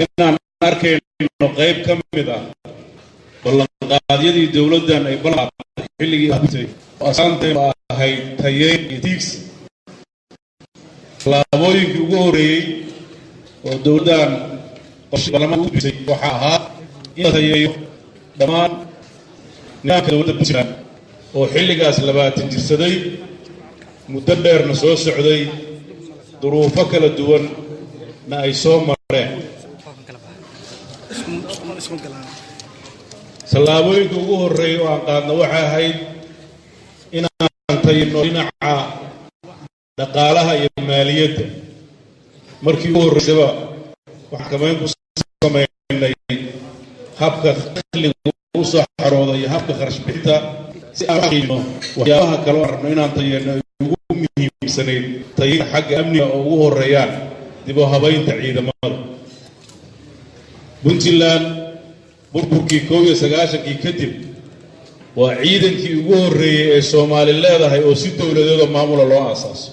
inaan arkayno qayb ka mid ah ballanqaadyadii dowladdan ay ballanqaaday xilligii ahayd oo asaanteedu ahayd tayeyn iyo tiigsi. tallaabooyinkii ugu horreeyey oo dowladdan qorshe baarlamaanka u gudbisay waxaa ahaa in la tayeeyo dhammaan nidaamka dowladda Puntland oo xilligaas 20 jirsaday muddo dheerna soo socday duruufo kala duwanna ay soo mareen. tallaabooyinka ugu horreeyay oo aan qaadno waxay ahayd inaan tayino dhinaca dhaqaalaha iyo maaliyadda. markii ugu horreysaba waxaan kamayn ku sameynay habka dakhliga u soo xarooda iyo habka kharash bixinta si aan u xaqiijino waxyaabaha kale oo rabno inaan tayino ay ugu muhiimsanayd tayinta xagga amniga oo ugu horreeyaan dib u habaynta ciidamada. Puntland burburkii 1991 kadib waa ciidankii ugu horreeyay ee Soomaali leedahay oo si dowladeed maamula loo aasaaso.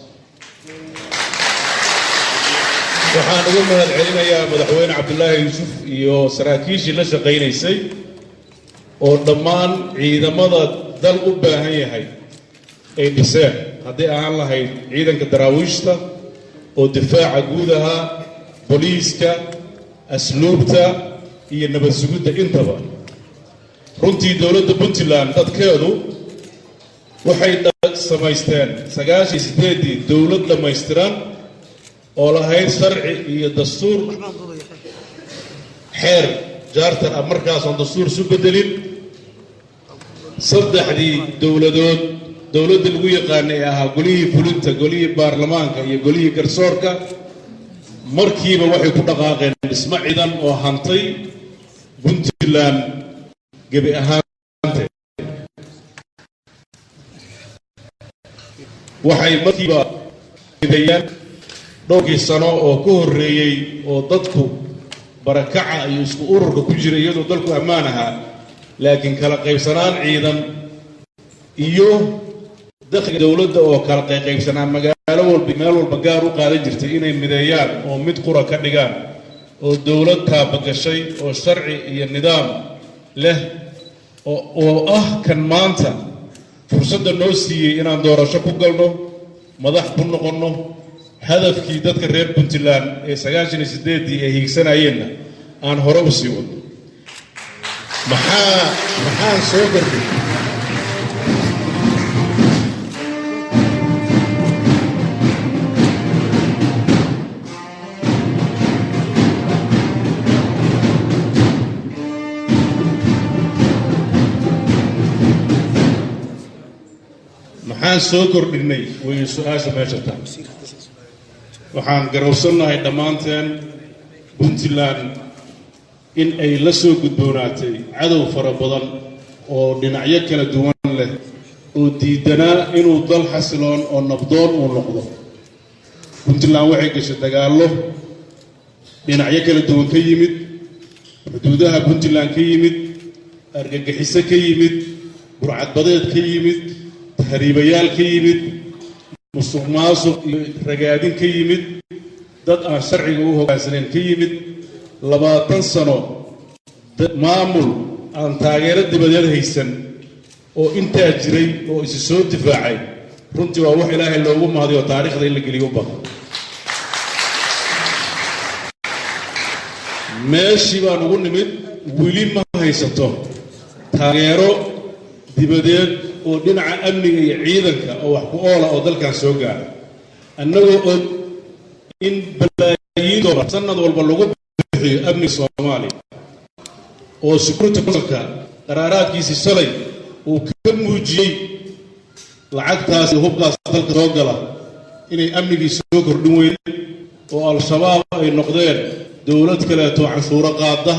waxaan ugu mahadcelinayaa madaxweyne Cabdullaahi Yuusuf iyo saraakiishii la shaqaynaysay oo dhammaan ciidamada dal u baahan yahay ay dhiseen, haddii aan lahayd ciidanka daraawiishta oo difaaca guud ahaa, booliiska, asluubta iyo nabad sugidda intaba. runtii dowladda Puntland dadkeedu waxay samaysteen 98 dowlad dhammaystiran oo lahayd sharci iyo dastuur xeer jaartar ah markaas oo dastuur isu bedelin. saddexdii dowladood dowladda lagu yaqaanay ee ahaa golihii fulinta, golihii baarlamaanka iyo golihii garsoorka markiiba waxay ku dhaqaaqeen dhismo ciidan oo hantay Puntland gebi ahaanteed. waxay markiiba bidayeen dhowrkii sano oo ka horreeyey oo dadku barakaca iyo isku ururka ku jira iyadoo dalku ammaan ahaa, laakiin kala qaybsanaan ciidan iyo dakhliga dowladda oo kala qaybsanaan magaalo walba meel walba gaar u qaadan jirtay inay mideeyaan oo mid qura ka dhigaan oo dowlad taabagashay oo sharci iyo nidaam leh oo ah kan maanta fursadda noo siiyey inaan doorasho ku galno, madax ku noqonno, hadafkii dadka reer Puntland ee 98 ay hiigsanayeenna aan hore u sii wadno. maxaan soo garbay maxaan soo kordhinay way su'aasha meesha tahay. waxaan garowsannahay dhammaanteen Puntland in ay la soo gudboonaatay cadow fara badan oo dhinacyo kala duwan leh oo diidanaa inuu dal xasiloon oo nabdoon uu noqdo. Puntland waxay gashay dagaallo dhinacyo kala duwan ka yimid, xuduudaha Puntland ka yimid, argagixiso ka yimid, burcadbadeed ka yimid, tahriibayaal ka yimid, musuqmaasuq iyo ragaadin ka yimid, dad aan sharciga u hoggaansaneyn ka yimid. 20 sano maamul aan taageero dibadeed haysan oo intaa jiray oo isu soo difaacay, runtii waa wax Ilaahay loogu mahadiyo taariikhda in la geliyo badan. meeshii baan ugu nimid weli ma haysato taageero dibadeed oo dhinaca amniga iyo ciidanka oo wax ku oola oo dalkan soo gaaray. annagoo og in balaayiin dollar sanad walba lagu amni Soomaaliya oo security councilka qaraaraadkiisii shalay uu ka muujiyey lacagtaas hubkaas dalka soo gala inay amnigii soo kordhin weeyeen oo al-shabaab ay noqdeen dowlad kaleeto canshuuro qaada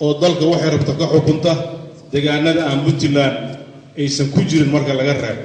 oo dalka waxay rabto ka xukunta deegaanada aan Puntland aysan ku jirin marka laga reebo.